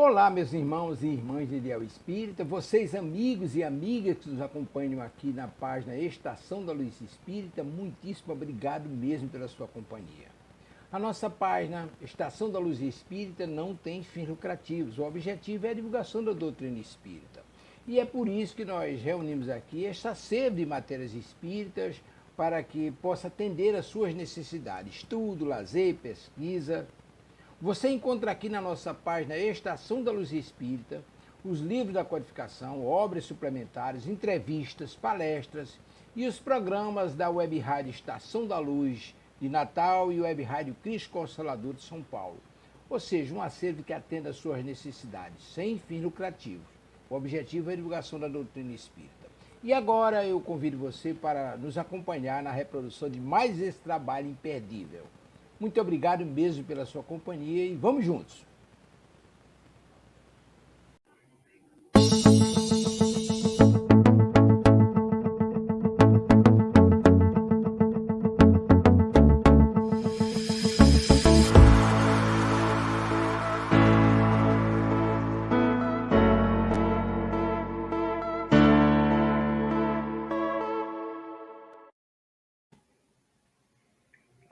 Olá, meus irmãos e irmãs de Ideal Espírita, vocês amigos e amigas que nos acompanham aqui na página Estação da Luz Espírita, muitíssimo obrigado mesmo pela sua companhia. A nossa página Estação da Luz Espírita não tem fins lucrativos, o objetivo é a divulgação da doutrina espírita. E é por isso que nós reunimos aqui esta sede de matérias espíritas para que possa atender às suas necessidades, estudo, lazer, pesquisa. Você encontra aqui na nossa página Estação da Luz Espírita os livros da codificação, obras suplementares, entrevistas, palestras e os programas da Web Rádio Estação da Luz de Natal e Web Rádio Cristo Consolador de São Paulo. Ou seja, um acervo que atenda às suas necessidades, sem fins lucrativos. O objetivo é a divulgação da doutrina espírita. E agora eu convido você para nos acompanhar na reprodução de mais esse trabalho imperdível. Muito obrigado mesmo pela sua companhia e vamos juntos!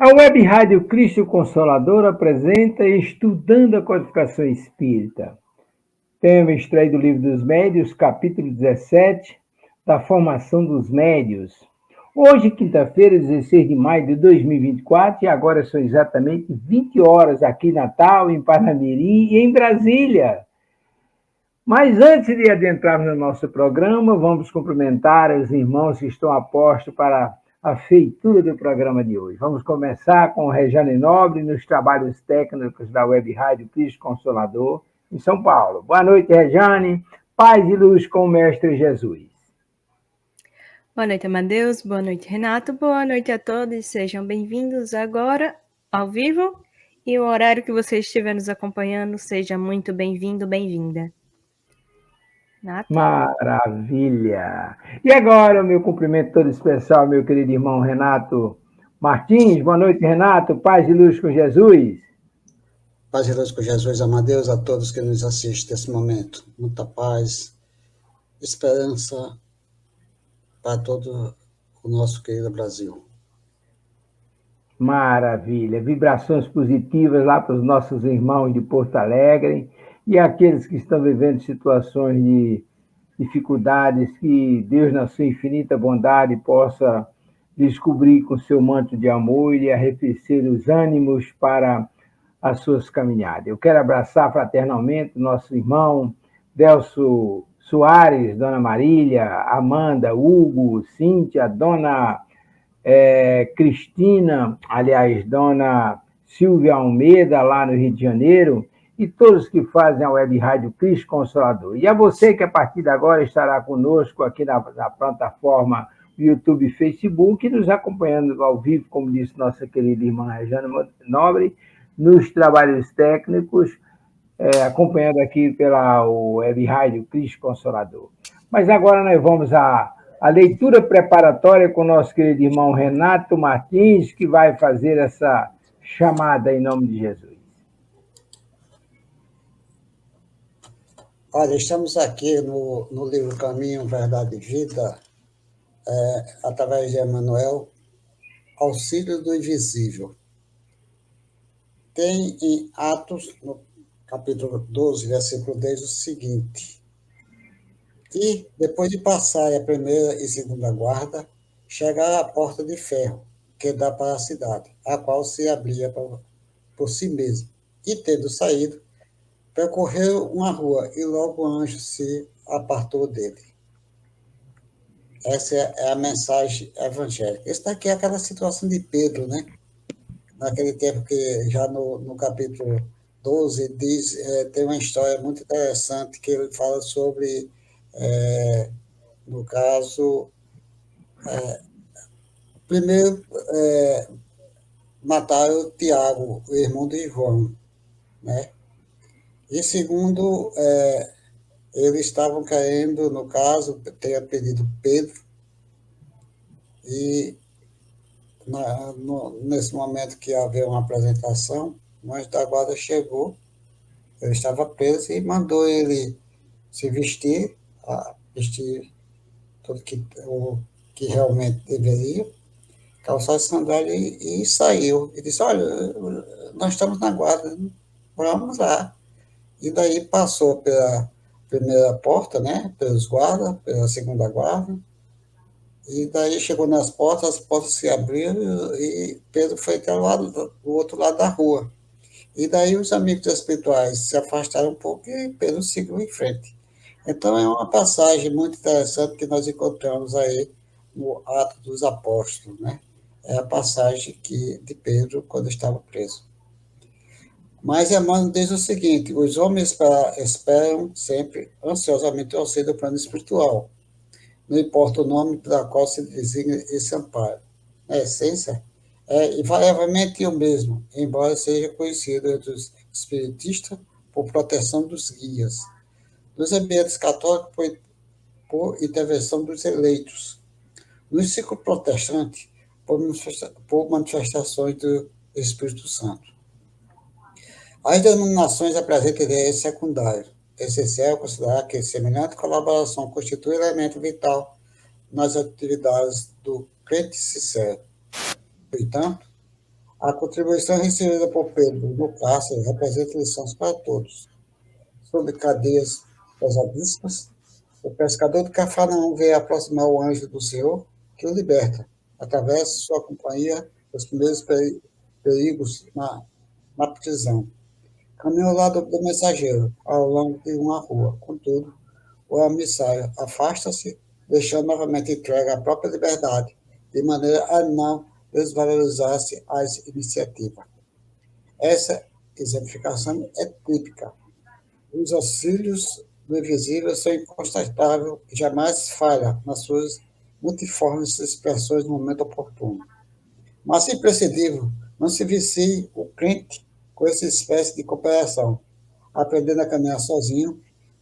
A Web Rádio Cristo Consolador apresenta Estudando a Codificação Espírita. Tema extraído do Livro dos Médiuns, capítulo 17, da formação dos médiuns. Hoje, quinta-feira, 16 de maio de 2024, e agora são exatamente 20 horas aqui em Natal, em Parnamirim e em Brasília. Mas antes de adentrarmos no nosso programa, vamos cumprimentar os irmãos que estão a posto para a feitura do programa de hoje. Vamos começar com Rejane Nobre nos trabalhos técnicos da Web Rádio Cristo Consolador, em São Paulo. Boa noite, Rejane. Paz e luz com o Mestre Jesus. Boa noite, Amadeus. Boa noite, Renato. Boa noite a todos. Sejam bem-vindos agora ao vivo. E o horário que você estiver nos acompanhando, seja muito bem-vindo, bem-vinda. Renato. Maravilha! E agora o meu cumprimento todo especial, meu querido irmão Renato Martins. Boa noite, Renato. Paz e luz com Jesus. Paz e luz com Jesus, Amadeus, a todos que nos assistem nesse momento. Muita paz, esperança para todo o nosso querido Brasil. Maravilha! Vibrações positivas lá para os nossos irmãos de Porto Alegre e aqueles que estão vivendo situações de dificuldades, que Deus, na sua infinita bondade, possa descobrir com seu manto de amor e arrefecer os ânimos para as suas caminhadas. Eu quero abraçar fraternalmente nosso irmão Delso Soares, Dona Marília, Amanda, Hugo, Cíntia, Dona Cristina, aliás, Dona Silvia Almeida, lá no Rio de Janeiro, e todos que fazem a Web Rádio Cristo Consolador. E a você que a partir de agora estará conosco aqui na plataforma YouTube e Facebook, nos acompanhando ao vivo, como disse nossa querida irmã Rejane Nobre, nos trabalhos técnicos, acompanhando aqui pela Web Rádio Cristo Consolador. Mas agora nós vamos à leitura preparatória com o nosso querido irmão Renato Martins, que vai fazer essa chamada em nome de Jesus. Olha, estamos aqui no livro Caminho, Verdade e Vida, através de Emmanuel, Auxílio do Invisível. Tem em Atos, no capítulo 12, versículo 10, o seguinte: e, depois de passar a primeira e segunda guarda, chegaram à porta de ferro, que dá para a cidade, a qual se abria por si mesma. E, tendo saído, percorreu uma rua, e logo o anjo se apartou dele. Essa é a mensagem evangélica. Isso daqui é aquela situação de Pedro, né? Naquele tempo que, já no capítulo 12, diz, tem uma história muito interessante, que ele fala sobre, no caso, primeiro mataram Tiago, o irmão de João, né? E segundo, eles estavam querendo, no caso, ter pedido Pedro, e nesse momento que havia uma apresentação, o anjo da guarda chegou Ele estava preso e mandou ele se vestir, vestir tudo o que realmente deveria, calçar a sandália e saiu. E disse, olha, nós estamos na guarda, vamos lá. E daí passou pela primeira porta, né, pelos guardas, pela segunda guarda, e daí chegou nas portas, as portas se abriram e Pedro foi até o outro lado da rua. E daí os amigos espirituais se afastaram um pouco e Pedro seguiu em frente. Então é uma passagem muito interessante que nós encontramos aí no Atos dos Apóstolos, né? É a passagem de Pedro quando estava preso. Mas Emmanuel diz o seguinte: os homens esperam sempre ansiosamente o auxílio do plano espiritual, não importa o nome pela qual se designa esse amparo. Na essência, é invariavelmente o mesmo, embora seja conhecido entre os espiritistas por proteção dos guias, nos ambientes católicos por intervenção dos eleitos, nos ciclos protestantes por manifestações do Espírito Santo. As denominações apresentam ideias secundárias. É essencial considerar que semelhante colaboração constitui elemento vital nas atividades do crente sincero. No entanto, a contribuição recebida por Pedro no cárcere representa lições para todos. Sobre cadeias pesadíssimas, o pescador de Cafarnaum vê aproximar o anjo do Senhor que o liberta, através de sua companhia, dos primeiros perigos na prisão. Caminha ao lado do mensageiro, ao longo de uma rua. Contudo, o emissário afasta-se, deixando novamente entregue à própria liberdade, de maneira a não desvalorizar-se as iniciativas. Essa exemplificação é típica. Os auxílios do invisível são incontestáveis e jamais falham nas suas multiformes expressões no momento oportuno. Mas, se imprescindível, não se vicie o crente com essa espécie de cooperação, aprendendo a caminhar sozinho,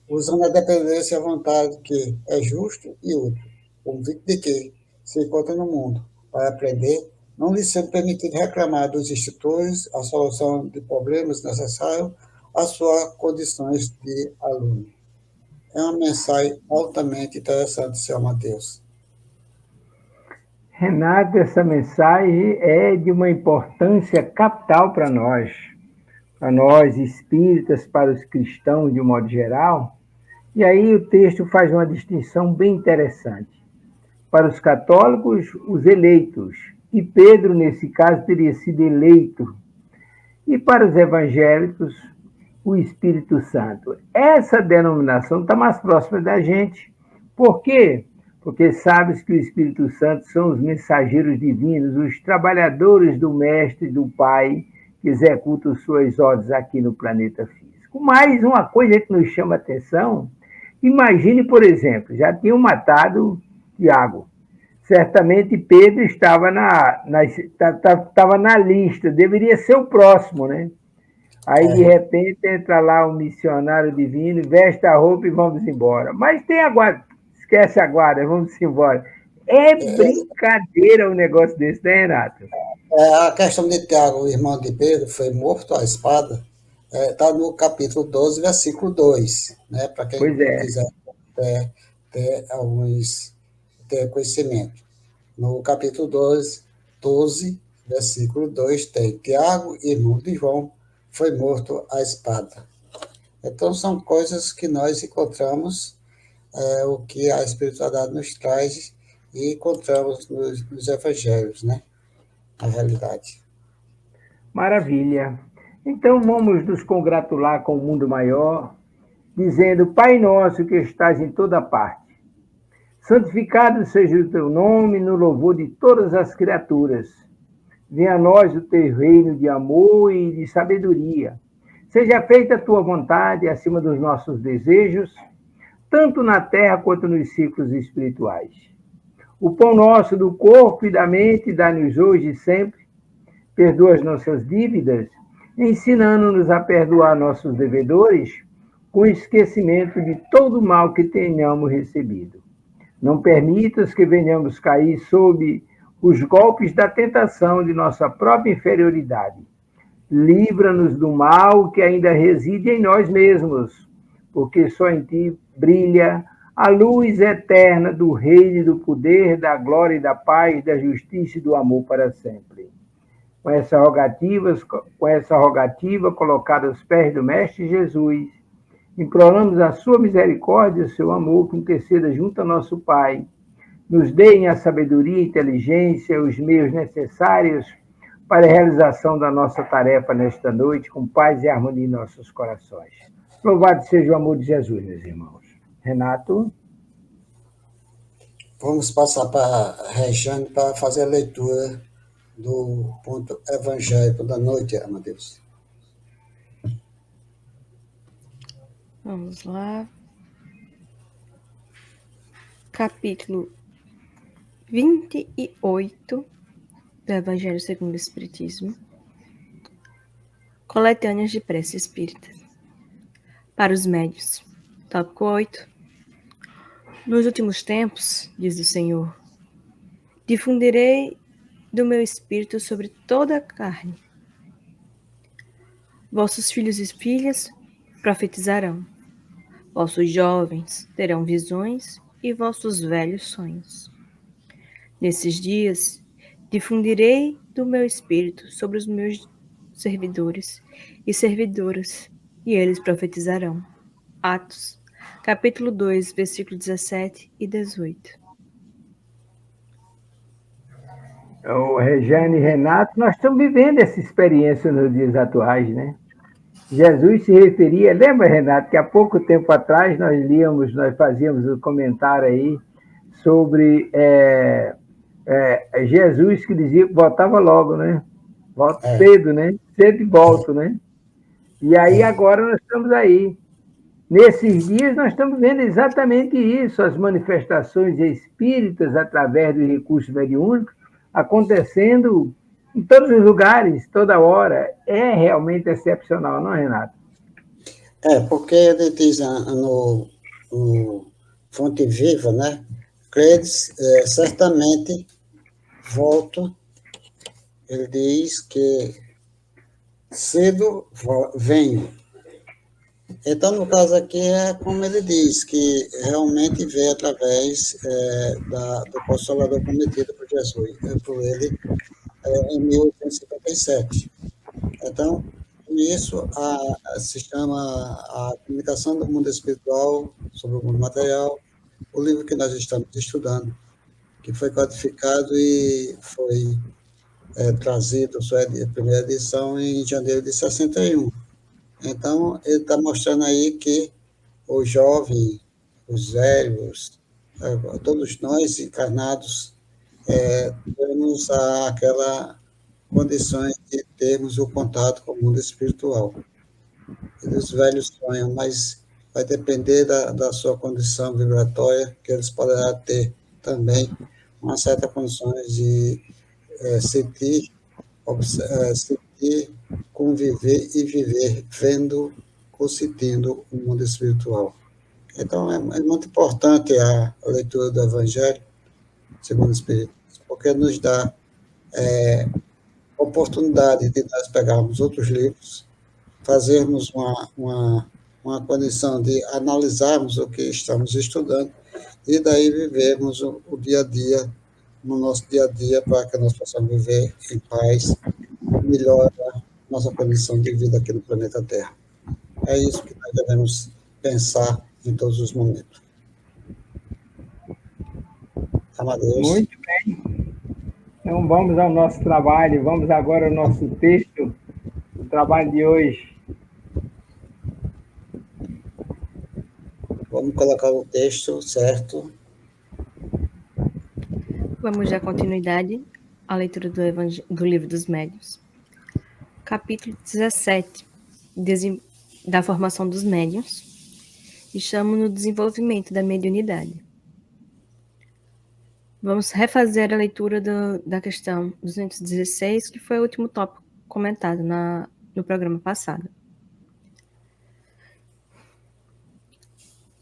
usando a dependência e a vontade que é justo e útil, convicto de que se encontra no mundo para aprender, não lhe sendo permitido reclamar dos instrutores a solução de problemas necessários às suas condições de aluno. É uma mensagem altamente interessante, Senhor Mateus. Renato, essa mensagem é de uma importância capital para nós espíritas, para os cristãos de um modo geral. E aí o texto faz uma distinção bem interessante. Para os católicos, os eleitos, e Pedro, nesse caso, teria sido eleito. E para os evangélicos, o Espírito Santo. Essa denominação está mais próxima da gente. Por quê? Porque sabes que o Espírito Santo são os mensageiros divinos, os trabalhadores do Mestre, do Pai, que executam suas ordens aqui no planeta físico. Mas uma coisa que nos chama a atenção, imagine, por exemplo, já tinham matado Tiago. Certamente Pedro estava na lista, deveria ser o próximo, né? Aí, de repente, entra lá um missionário divino, veste a roupa e vamos embora. Mas tem a guarda, esquece a guarda, vamos embora. É brincadeira um negócio desse, né, Renato? A questão de Tiago, o irmão de Pedro, foi morto à espada, está no capítulo 12, versículo 2, né, para quem quiser ter conhecimento. No capítulo 12, versículo 2, tem Tiago, irmão de João, foi morto à espada. Então, são coisas que nós encontramos, o que a espiritualidade nos traz, e encontramos nos evangelhos, né? Na realidade. Maravilha. Então, vamos nos congratular com o mundo maior, dizendo: Pai nosso que estás em toda parte, santificado seja o teu nome no louvor de todas as criaturas. Venha a nós o teu reino de amor e de sabedoria. Seja feita a tua vontade acima dos nossos desejos, tanto na terra quanto nos ciclos espirituais. O pão nosso do corpo e da mente dá-nos hoje e sempre. Perdoa as nossas dívidas, ensinando-nos a perdoar nossos devedores, com esquecimento de todo o mal que tenhamos recebido. Não permitas que venhamos cair sob os golpes da tentação de nossa própria inferioridade. livra-nos do mal que ainda reside em nós mesmos, porque só em ti brilha a luz eterna do reino e do poder, da glória e da paz, da justiça e do amor para sempre. Com essa rogativa colocada aos pés do Mestre Jesus, imploramos a sua misericórdia e o seu amor que interceda junto ao nosso Pai. Nos deem a sabedoria e inteligência, os meios necessários para a realização da nossa tarefa nesta noite, com paz e harmonia em nossos corações. Louvado seja o amor de Jesus, meus irmãos. Renato? Vamos passar para a Rejane para fazer a leitura do ponto evangélico da noite, Amadeus. Vamos lá. Capítulo 28 do Evangelho segundo o Espiritismo. Coletâneas de prece espírita. Para os médios. Tópico 8. Nos últimos tempos, diz o Senhor, difundirei do meu espírito sobre toda a carne. Vossos filhos e filhas profetizarão. Vossos jovens terão visões e vossos velhos sonhos. Nesses dias, difundirei do meu espírito sobre os meus servidores e servidoras, e eles profetizarão. Atos, capítulo 2, versículos 17 e 18. Rejane e Renato, nós estamos vivendo essa experiência nos dias atuais, né? Jesus se referia, lembra, Renato, que há pouco tempo atrás nós fazíamos um comentário aí sobre Jesus que dizia que voltava logo, né? Volta cedo, né? Cedo e volto, né? E aí agora nós estamos aí. Nesses dias nós estamos vendo exatamente isso, as manifestações espíritas através dos recursos mediúnicos acontecendo em todos os lugares, toda hora. É realmente excepcional, não é, Renato? Porque ele diz no Fonte Viva, né? Credes, certamente volto. Ele diz que cedo venho. Então, no caso aqui, é como ele diz, que realmente veio através do Consolador prometido por Jesus, por ele, em 1857. Então, isso se chama A Comunicação do Mundo Espiritual sobre o Mundo Material, o livro que nós estamos estudando, que foi codificado e foi trazido, sua primeira edição, em janeiro de 61. Então, ele está mostrando aí que o jovem, os velhos, todos nós encarnados, temos aquela condições de termos o contato com o mundo espiritual. E os velhos sonham, mas vai depender da sua condição vibratória, que eles poderão ter também uma certa condições de sentir, conviver e viver, vendo ou sentindo o mundo espiritual. Então, é muito importante a leitura do Evangelho segundo o Espírito, porque nos dá oportunidade de nós pegarmos outros livros, fazermos uma condição de analisarmos o que estamos estudando e daí vivermos o dia a dia, no nosso dia a dia, para que nós possamos viver em paz, melhora nossa condição de vida aqui no planeta Terra. É isso que nós devemos pensar em todos os momentos. Amadeus. Muito bem. Então vamos ao nosso trabalho, vamos agora ao nosso texto, o trabalho de hoje. Vamos colocar o texto certo. Vamos dar continuidade à leitura do Livro dos Médiuns. Capítulo 17, da formação dos médiuns, e chamo no desenvolvimento da mediunidade. Vamos refazer a leitura da questão 216, que foi o último tópico comentado no programa passado.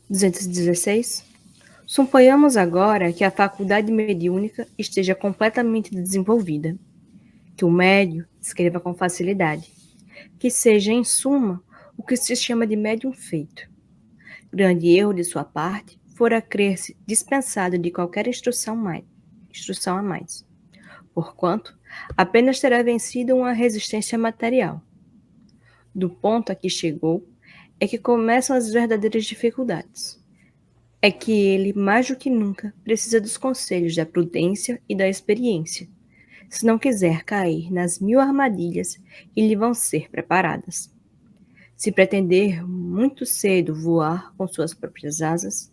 216. Suponhamos agora que a faculdade mediúnica esteja completamente desenvolvida, que o médium escreva com facilidade, que seja, em suma, o que se chama de médium feito. Grande erro de sua parte fora crer-se dispensado de qualquer instrução a mais, porquanto apenas terá vencido uma resistência material. Do ponto a que chegou, é que começam as verdadeiras dificuldades. É que ele, mais do que nunca, precisa dos conselhos da prudência e da experiência, se não quiser cair nas 1000 armadilhas que lhe vão ser preparadas. Se pretender muito cedo voar com suas próprias asas,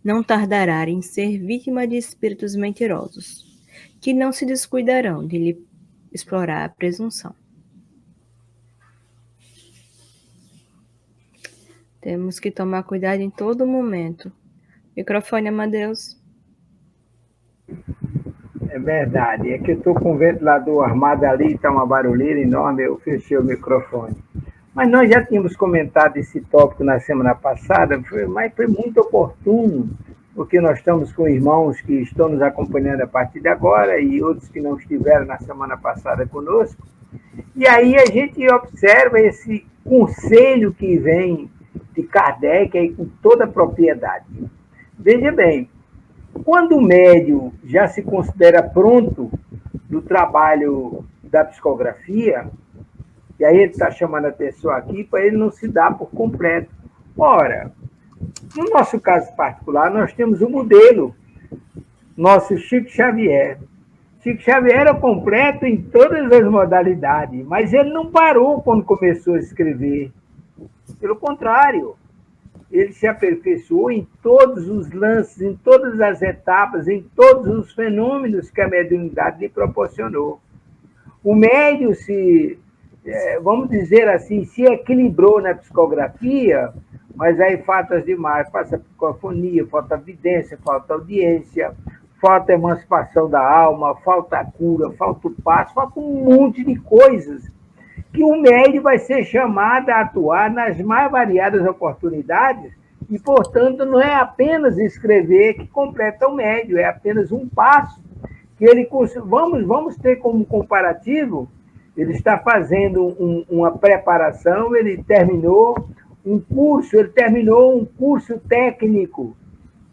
não tardará em ser vítima de espíritos mentirosos, que não se descuidarão de lhe explorar a presunção. Temos que tomar cuidado em todo momento. Microfone, Amadeus. É verdade. É que eu estou com o ventilador armado ali, está uma barulheira enorme, eu fechei o microfone. Mas nós já tínhamos comentado esse tópico na semana passada, mas foi muito oportuno, porque nós estamos com irmãos que estão nos acompanhando a partir de agora e outros que não estiveram na semana passada conosco. E aí a gente observa esse conselho que vem de Kardec aí com toda a propriedade. Veja bem, quando o médium já se considera pronto do trabalho da psicografia, e aí ele está chamando a atenção aqui para ele não se dar por completo. Ora, no nosso caso particular, nós temos um modelo, nosso Chico Xavier. Chico Xavier era completo em todas as modalidades, mas ele não parou quando começou a escrever. Pelo contrário, ele se aperfeiçoou em todos os lances, em todas as etapas, em todos os fenômenos que a mediunidade lhe proporcionou. O médium vamos dizer assim, se equilibrou na psicografia, mas aí faltas demais, falta psicofonia, falta vidência, falta audiência, falta emancipação da alma, falta cura, falta o passo, falta um monte de coisas que o médium vai ser chamado a atuar nas mais variadas oportunidades e, portanto, não é apenas escrever que completa o médium, é apenas um passo que ele... Vamos ter como comparativo, ele está fazendo uma preparação, ele terminou um curso técnico,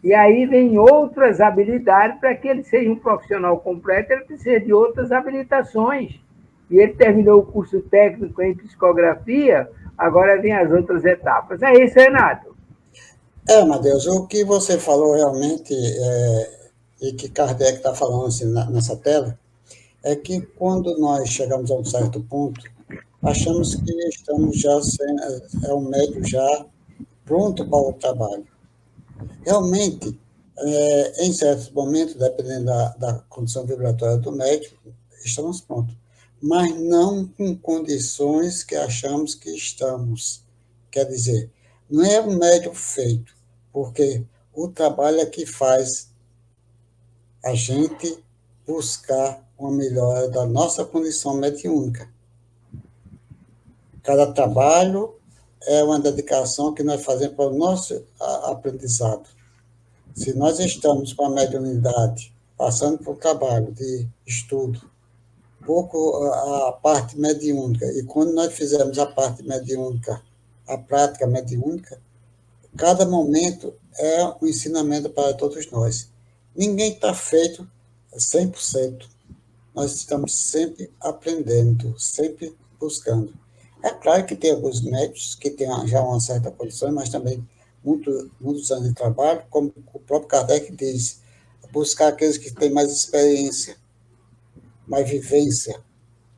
e aí vem outras habilidades, para que ele seja um profissional completo, ele precisa de outras habilitações. E ele terminou o curso técnico em psicografia, agora vem as outras etapas. É isso, Renato? Matheus, o que você falou realmente, e que Kardec está falando assim, nessa tela, é que quando nós chegamos a um certo ponto, achamos que estamos já sendo, um médium já pronto para o trabalho. Realmente, em certos momentos, dependendo da condição vibratória do médium, estamos prontos, mas não com condições que achamos que estamos. Quer dizer, não é um médium feito, porque o trabalho é que faz a gente buscar uma melhora da nossa condição mediúnica. Cada trabalho é uma dedicação que nós fazemos para o nosso aprendizado. Se nós estamos com a mediunidade, passando por trabalho de estudo, pouco a parte mediúnica, e quando nós fizermos a parte mediúnica, a prática mediúnica, cada momento é um ensinamento para todos nós. Ninguém está feito 100%. Nós estamos sempre aprendendo, sempre buscando. É claro que tem alguns médicos que têm já uma certa condição, mas também muitos anos de trabalho, como o próprio Kardec diz, buscar aqueles que têm mais experiência, mais vivência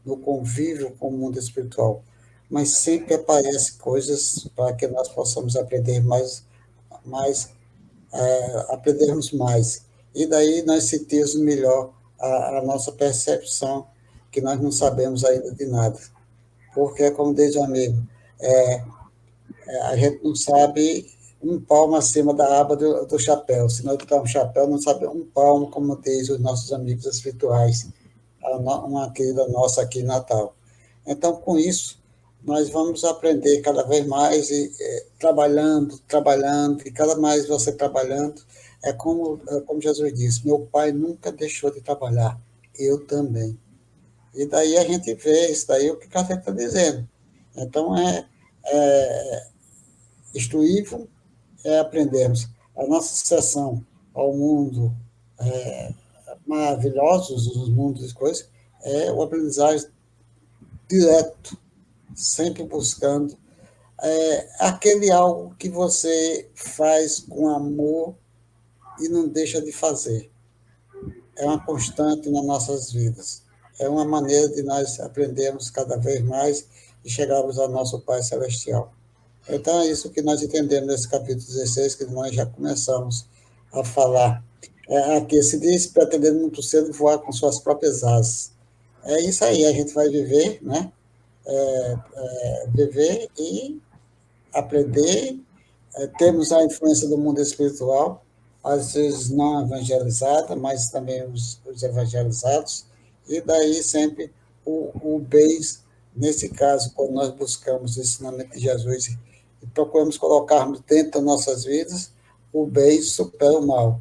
no convívio com o mundo espiritual. Mas sempre aparecem coisas para que nós possamos aprender aprendermos mais. E daí nós sentimos melhor a nossa percepção, que nós não sabemos ainda de nada. Porque, como diz o amigo, a gente não sabe um palmo acima da aba do chapéu. Se nós botarmos um chapéu, não sabe um palmo, como diz os nossos amigos espirituais, uma querida nossa aqui em Natal. Então, com isso, nós vamos aprender cada vez mais, trabalhando, e cada mais você trabalhando, como Jesus disse, meu pai nunca deixou de trabalhar, eu também. E daí a gente vê isso daí, o que o Kardec está dizendo. Então, instruir é aprendermos. A nossa sessão ao mundo maravilhosos, os mundos e coisas, é o aprendizagem direto, sempre buscando aquele algo que você faz com amor e não deixa de fazer. É uma constante nas nossas vidas. É uma maneira de nós aprendermos cada vez mais e chegarmos ao nosso Pai Celestial. Então, é isso que nós entendemos nesse capítulo 16, que nós já começamos a falar. Aqui se diz, pretendendo muito cedo voar com suas próprias asas. É isso aí, a gente vai viver, né? Viver e aprender. Temos a influência do mundo espiritual, às vezes não evangelizada, mas também os evangelizados, e daí sempre o bem, nesse caso, quando nós buscamos o ensinamento de Jesus e procuramos colocarmos dentro das nossas vidas, o bem supera o mal.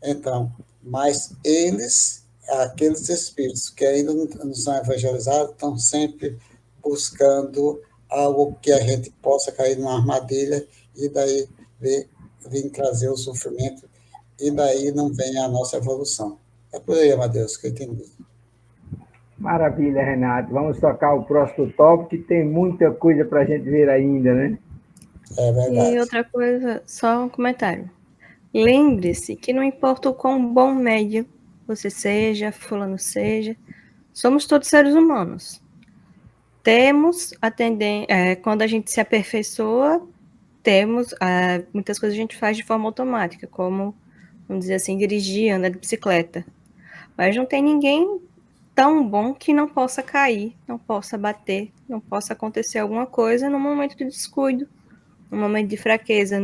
Então, mas eles, aqueles espíritos que ainda não são evangelizados, estão sempre buscando algo que a gente possa cair numa armadilha e daí vir trazer o sofrimento e daí não vem a nossa evolução. É por aí, Amadeus, que eu entendi. Maravilha, Renato. Vamos tocar o próximo tópico, que tem muita coisa para a gente ver ainda, né? É verdade. E outra coisa, só um comentário. Lembre-se que não importa o quão bom médio você seja, fulano seja, somos todos seres humanos. Temos a tendência, quando a gente se aperfeiçoa, temos muitas coisas a gente faz de forma automática, como, vamos dizer assim, dirigir, andar de bicicleta. Mas não tem ninguém tão bom que não possa cair, não possa bater, não possa acontecer alguma coisa no momento de descuido, no momento de fraqueza,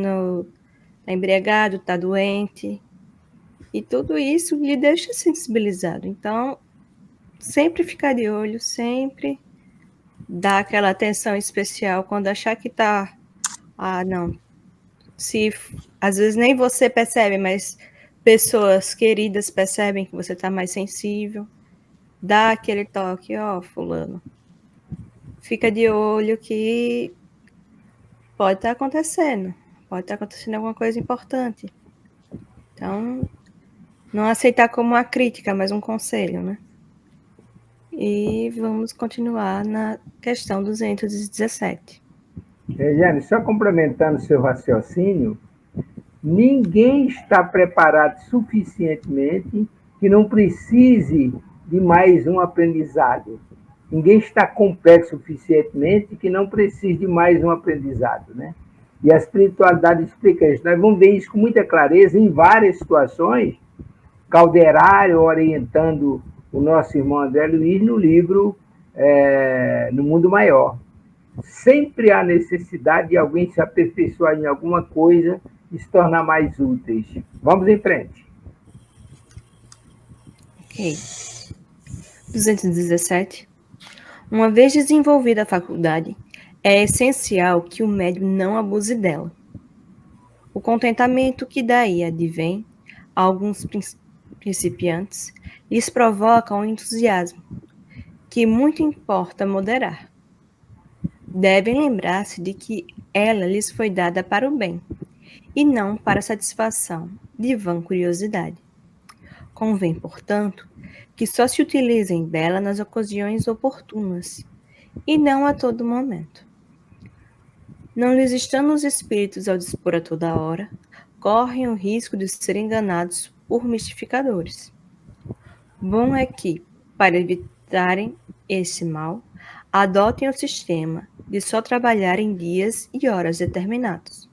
tá embriagado, tá doente. E tudo isso lhe deixa sensibilizado. Então, sempre ficar de olho, sempre dar aquela atenção especial quando achar que tá... não. Se às vezes nem você percebe, mas pessoas queridas percebem que você tá mais sensível, dá aquele toque, fulano. Fica de olho que pode estar acontecendo alguma coisa importante. Então, não aceitar como uma crítica, mas um conselho, né? E vamos continuar na questão 217. Regiane, só complementando seu raciocínio, ninguém está preparado suficientemente que não precise de mais um aprendizado. Ninguém está completo suficientemente que não precise de mais um aprendizado, né? E a espiritualidade explica isso. Nós vamos ver isso com muita clareza em várias situações. Calderário orientando o nosso irmão André Luiz no livro No Mundo Maior. Sempre há necessidade de alguém se aperfeiçoar em alguma coisa e se tornar mais úteis. Vamos em frente. Ok. 217. Uma vez desenvolvida a faculdade, é essencial que o médium não abuse dela. O contentamento que daí advém a alguns principiantes lhes provoca um entusiasmo que muito importa moderar. Devem lembrar-se de que ela lhes foi dada para o bem, e não para a satisfação de vã curiosidade. Convém, portanto, que só se utilizem dela nas ocasiões oportunas, e não a todo momento. Não lhes estando os espíritos ao dispor a toda hora, correm o risco de serem enganados por mistificadores. Bom é que, para evitarem esse mal, adotem o sistema de só trabalhar em dias e horas determinados,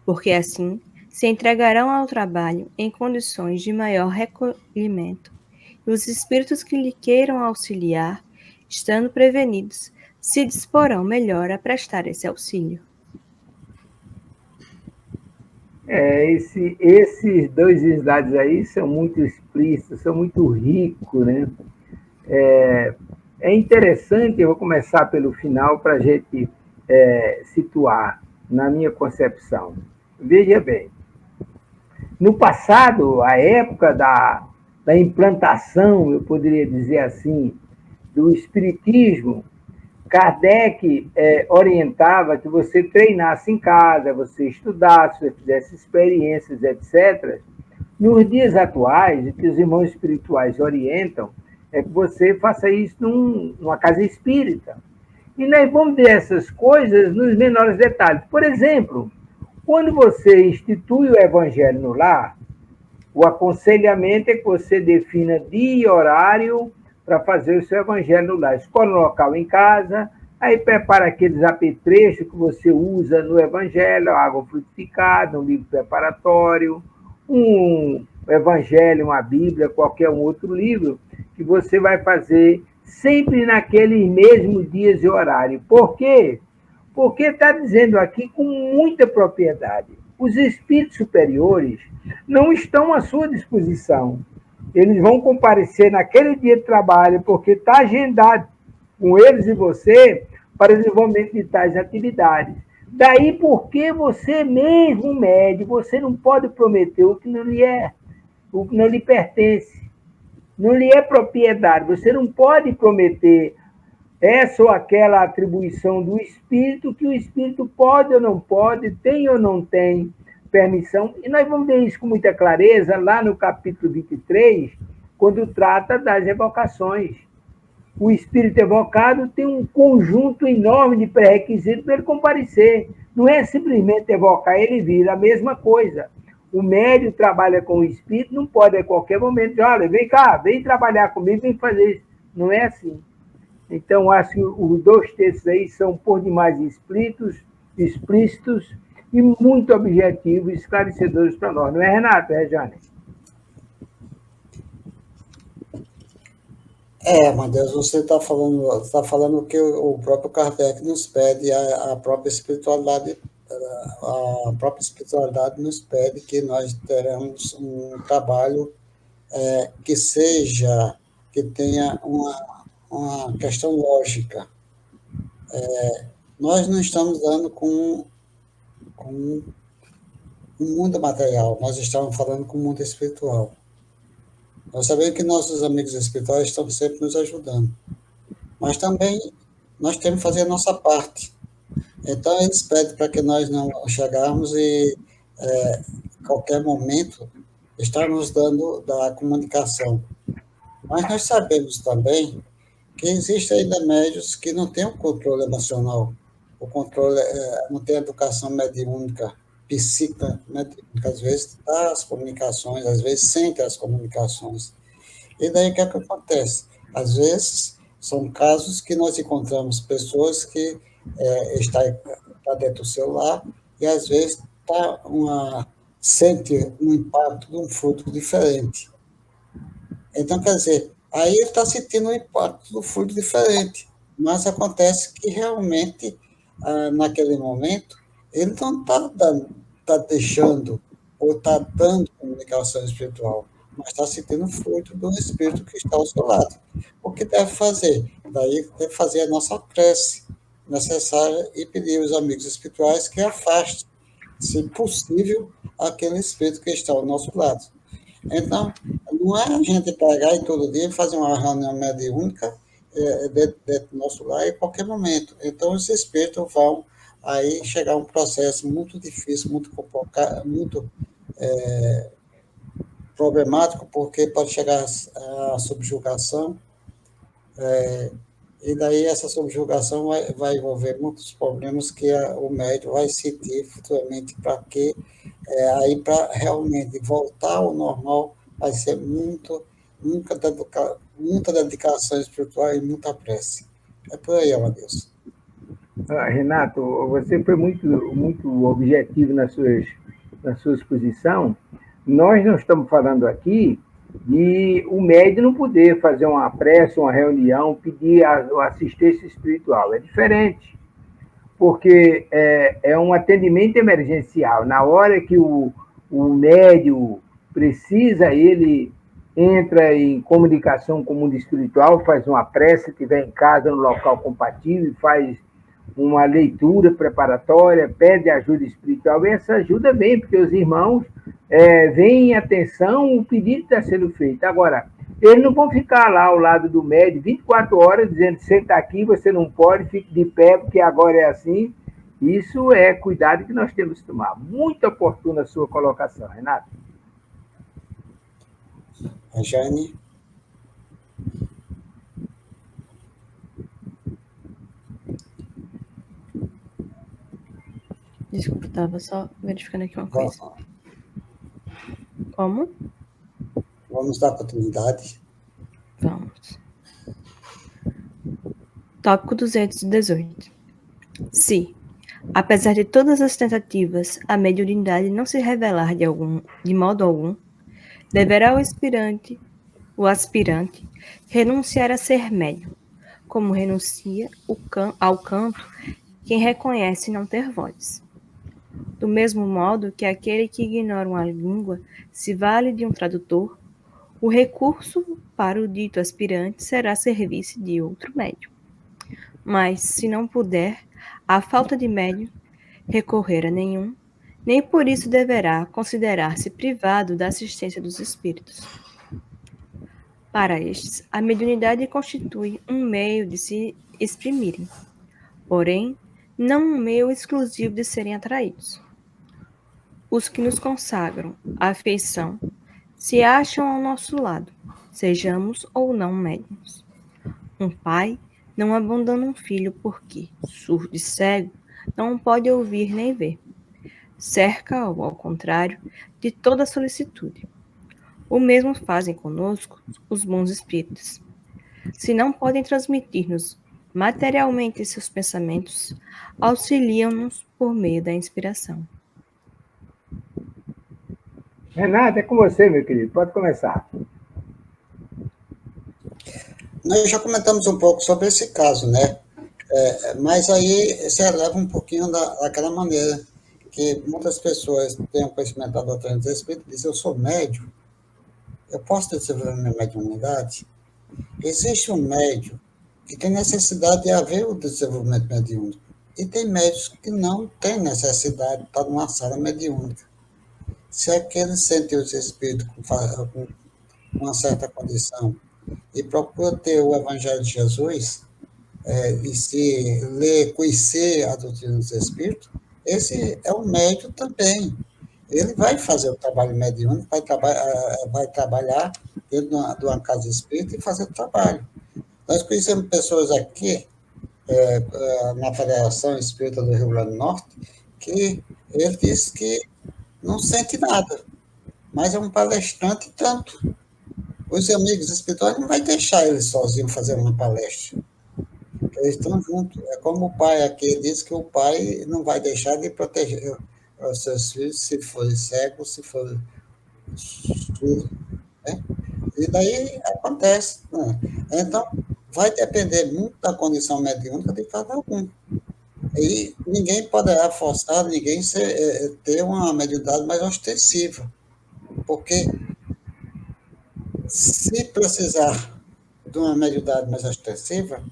porque assim se entregarão ao trabalho em condições de maior recolhimento, e os espíritos que lhe queiram auxiliar, estando prevenidos, se disporão melhor a prestar esse auxílio. Esses dois slides aí são muito explícitos, são muito ricos, né? É interessante, eu vou começar pelo final para a gente situar na minha concepção. Veja bem, no passado, a época da implantação, eu poderia dizer assim, do espiritismo, Kardec orientava que você treinasse em casa, você estudasse, você fizesse experiências, etc. Nos dias atuais, o que os irmãos espirituais orientam é que você faça isso numa casa espírita. E nós vamos ver essas coisas nos menores detalhes. Por exemplo, quando você institui o evangelho no lar, o aconselhamento é que você defina dia e horário para fazer o seu evangelho no lar. Escolhe um local em casa, aí prepara aqueles apetrechos que você usa no evangelho, água frutificada, um livro preparatório, um evangelho, uma Bíblia, qualquer um outro livro, que você vai fazer sempre naqueles mesmos dias e horário. Por quê? Porque está dizendo aqui com muita propriedade. Os espíritos superiores não estão à sua disposição. Eles vão comparecer naquele dia de trabalho, porque está agendado com eles e você para o desenvolvimento de tais atividades. Daí porque você mesmo, médium, você não pode prometer o que não lhe pertence. Não lhe é propriedade. Você não pode prometer essa ou aquela atribuição do espírito, que o espírito pode ou não pode, tem ou não tem permissão. E nós vamos ver isso com muita clareza lá no capítulo 23, quando trata das evocações. O espírito evocado tem um conjunto enorme de pré-requisitos para ele comparecer. Não é simplesmente evocar ele vir, a mesma coisa. O médium trabalha com o espírito, não pode a qualquer momento dizer, olha, vem cá, vem trabalhar comigo, vem fazer isso. Não é assim. Então, acho que os dois textos aí são por demais explícitos e muito objetivos e esclarecedores para nós. Não é, Renato? É, Jane? Matheus, você está falando que o próprio Kardec nos pede, a própria espiritualidade nos pede que nós teremos um trabalho que tenha uma questão lógica. Nós não estamos dando com o mundo material, nós estamos falando com o mundo espiritual. Nós sabemos que nossos amigos espirituais estão sempre nos ajudando, mas também nós temos que fazer a nossa parte. Então, eles pedem para que nós não chegarmos e, em qualquer momento, estarmos dando da comunicação. Mas nós sabemos também que existem ainda médios que não têm o controle emocional, o controle, não tem educação mediúnica, psíquica, mediúnica, às vezes dá as comunicações, às vezes sente as comunicações. E daí o que é que acontece? Às vezes são casos que nós encontramos pessoas que está dentro do celular e às vezes sente um impacto de um fluido diferente. Então, quer dizer, aí ele está sentindo um impacto do fluido diferente, mas acontece que realmente, naquele momento, ele não está deixando ou está dando comunicação espiritual, mas está sentindo o fluido do espírito que está ao seu lado. O que deve fazer? Daí deve fazer a nossa prece necessária e pedir aos amigos espirituais que afastem, se possível, aquele espírito que está ao nosso lado. Então, não é a gente pegar e todo dia fazer uma reunião mediúnica dentro do nosso lar em qualquer momento. Então, os espíritos vão aí chegar a um processo muito difícil, muito complicado, muito problemático, porque pode chegar à subjugação, e daí essa subjugação vai envolver muitos problemas que o médium vai sentir futuramente aí para realmente voltar ao normal vai ser muita dedicação espiritual e muita prece. É por aí, Amadeus. Renato, você foi muito, muito objetivo na sua exposição. Nós não estamos falando aqui de o médium não poder fazer uma prece, uma reunião, pedir a assistência espiritual. É diferente, porque é um atendimento emergencial. Na hora que o médium precisa, ele entra em comunicação com o mundo espiritual, faz uma prece, se estiver em casa, no local compatível, faz uma leitura preparatória, pede ajuda espiritual, e essa ajuda vem, porque os irmãos veem em atenção o pedido que está sendo feito. Agora, Eles não vão ficar lá ao lado do médico 24 horas dizendo, senta aqui, você não pode, fique de pé, porque agora é assim. Isso é cuidado que nós temos que tomar. Muito oportuna a sua colocação, Renato. A Jane. Desculpa, estava só verificando aqui uma coisa. Como? Vamos dar continuidade. Vamos. Tópico 218. Se, apesar de todas as tentativas, a mediunidade não se revelar de modo algum, deverá o aspirante, renunciar a ser médium, como renuncia ao canto quem reconhece não ter voz. Do mesmo modo que aquele que ignora uma língua se vale de um tradutor, o recurso para o dito aspirante será servir-se de outro médium. Mas, se não puder, a falta de médium, recorrer a nenhum, nem por isso deverá considerar-se privado da assistência dos espíritos. Para estes, a mediunidade constitui um meio de se exprimirem, porém, não um meio exclusivo de serem atraídos. Os que nos consagram a afeição se acham ao nosso lado, sejamos ou não médiuns. Um pai não abandona um filho porque, surdo e cego, não pode ouvir nem ver. Cerca-o, ao contrário, de toda solicitude. O mesmo fazem conosco os bons espíritos. Se não podem transmitir-nos materialmente seus pensamentos, auxiliam-nos por meio da inspiração. Renato, é com você, meu querido. Pode começar. Nós já comentamos um pouco sobre esse caso, né? Mas aí se eleva um pouquinho daquela maneira que muitas pessoas têm um conhecimento da doutrina do Espírito e dizem, eu sou médium, eu posso desenvolver minha mediunidade? Existe um médium que tem necessidade de haver o desenvolvimento mediúnico. E tem médios que não têm necessidade de estar numa sala mediúnica. Se aquele sente os espíritos com uma certa condição e procura ter o Evangelho de Jesus e se ler, conhecer a doutrina dos espíritos, esse é um médium também. Ele vai fazer o trabalho mediúnico, vai trabalhar dentro de uma casa espírita e fazer o trabalho. Nós conhecemos pessoas aqui, na Federação Espírita do Rio Grande do Norte, que ele disse que não sente nada, mas é um palestrante tanto. Os amigos espirituais não vai deixar ele sozinho fazer uma palestra. Eles estão juntos. É como o pai aqui diz que o pai não vai deixar de proteger os seus filhos se for cego, se for surdo. Né? E daí acontece. Né? Então, vai depender muito da condição mediúnica de cada um. E ninguém poderá forçar ninguém ter uma mediunidade mais ostensiva. Porque se precisar de uma mediunidade mais ostensiva,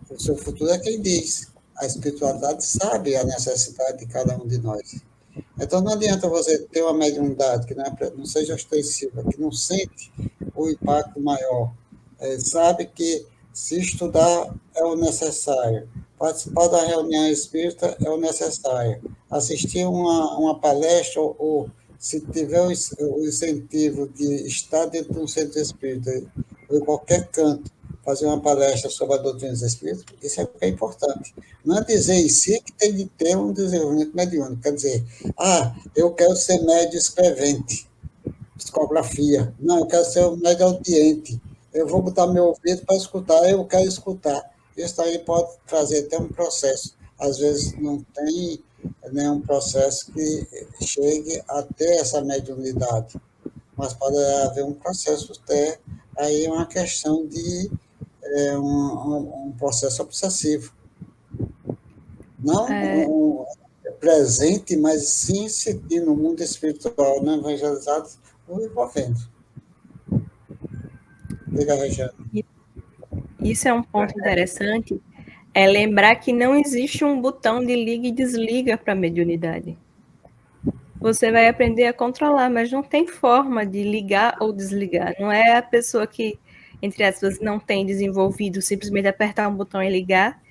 o seu futuro é quem diz. A espiritualidade sabe a necessidade de cada um de nós. Então, não adianta você ter uma mediunidade que não seja ostensiva, que não sente o impacto maior. Sabe que se estudar é o necessário, participar da reunião espírita é o necessário, assistir uma palestra ou se tiver o incentivo de estar dentro de um centro espírita ou em qualquer canto, fazer uma palestra sobre a doutrina dos espíritos, isso é o que é importante. Não é dizer em si que tem de ter um desenvolvimento mediúnico, quer dizer, eu quero ser médio escrevente, psicografia, não, eu quero ser um médio audiente, eu vou botar meu ouvido para escutar, eu quero escutar. Isso aí pode trazer até um processo. Às vezes não tem nenhum processo que chegue a ter essa mediunidade, mas pode haver um processo até aí uma questão de um processo obsessivo. Não presente, mas sim seguir no mundo espiritual, não evangelizado ou envolvendo. Diga, Regiane. Isso é um ponto interessante, é lembrar que não existe um botão de liga e desliga para a mediunidade. Você vai aprender a controlar, mas não tem forma de ligar ou desligar. Não é a pessoa que entre aspas, não tem desenvolvido, simplesmente apertar um botão e ligar.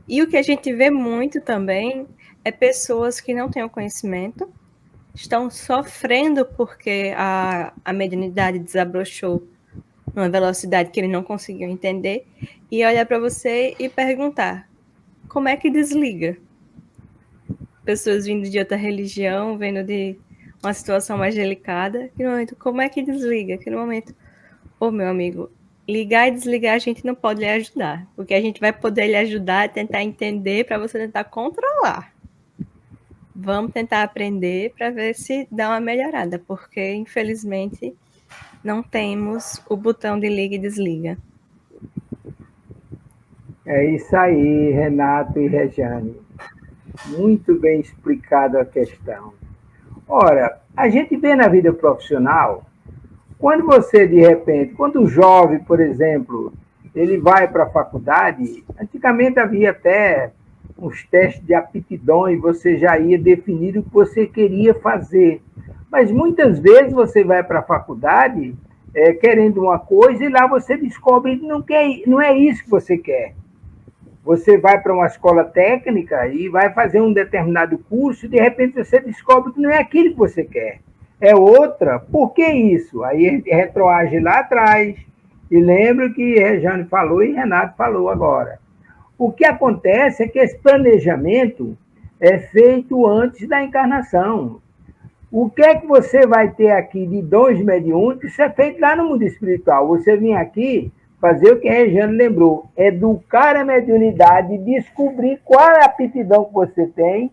E o que a gente vê muito também é pessoas que não têm o conhecimento, estão sofrendo porque a mediunidade desabrochou numa velocidade que ele não conseguiu entender, e olhar para você e perguntar, como é que desliga? Pessoas vindo de outra religião, vendo de uma situação mais delicada, que no momento, como é que desliga? Que no momento, meu amigo, ligar e desligar a gente não pode lhe ajudar, porque a gente vai poder lhe ajudar a tentar entender para você tentar controlar. Vamos tentar aprender para ver se dá uma melhorada, porque infelizmente não temos o botão de liga e desliga. É isso aí, Renato e Rejane. Muito bem explicado a questão. Ora, a gente vê na vida profissional, quando você, de repente, quando o jovem, por exemplo, ele vai para a faculdade, antigamente havia até uns testes de aptidão e você já ia definir o que você queria fazer. Mas muitas vezes você vai para a faculdade querendo uma coisa e lá você descobre que não é isso que você quer. Você vai para uma escola técnica e vai fazer um determinado curso e de repente você descobre que não é aquilo que você quer. É outra. Por que isso? Aí retroage lá atrás. E lembra que Rejane falou e Renato falou agora. O que acontece é que esse planejamento é feito antes da encarnação. O que é que você vai ter aqui de dons mediúnicos? Isso é feito lá no mundo espiritual. Você vem aqui fazer o que a Regiane lembrou, educar a mediunidade, descobrir qual é a aptidão que você tem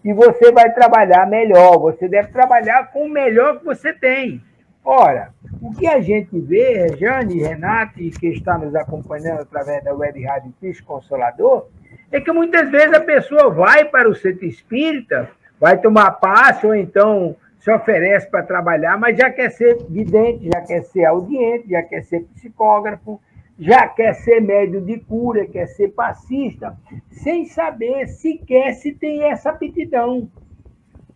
e você vai trabalhar melhor. Você deve trabalhar com o melhor que você tem. Ora, o que a gente vê, Regiane, Renato, e que está nos acompanhando através da Web Rádio Cristo Consolador, é que muitas vezes a pessoa vai para o centro espírita, vai tomar passe ou então se oferece para trabalhar, mas já quer ser vidente, já quer ser audiente, já quer ser psicógrafo, já quer ser médium de cura, quer ser passista, sem saber sequer se tem essa aptidão.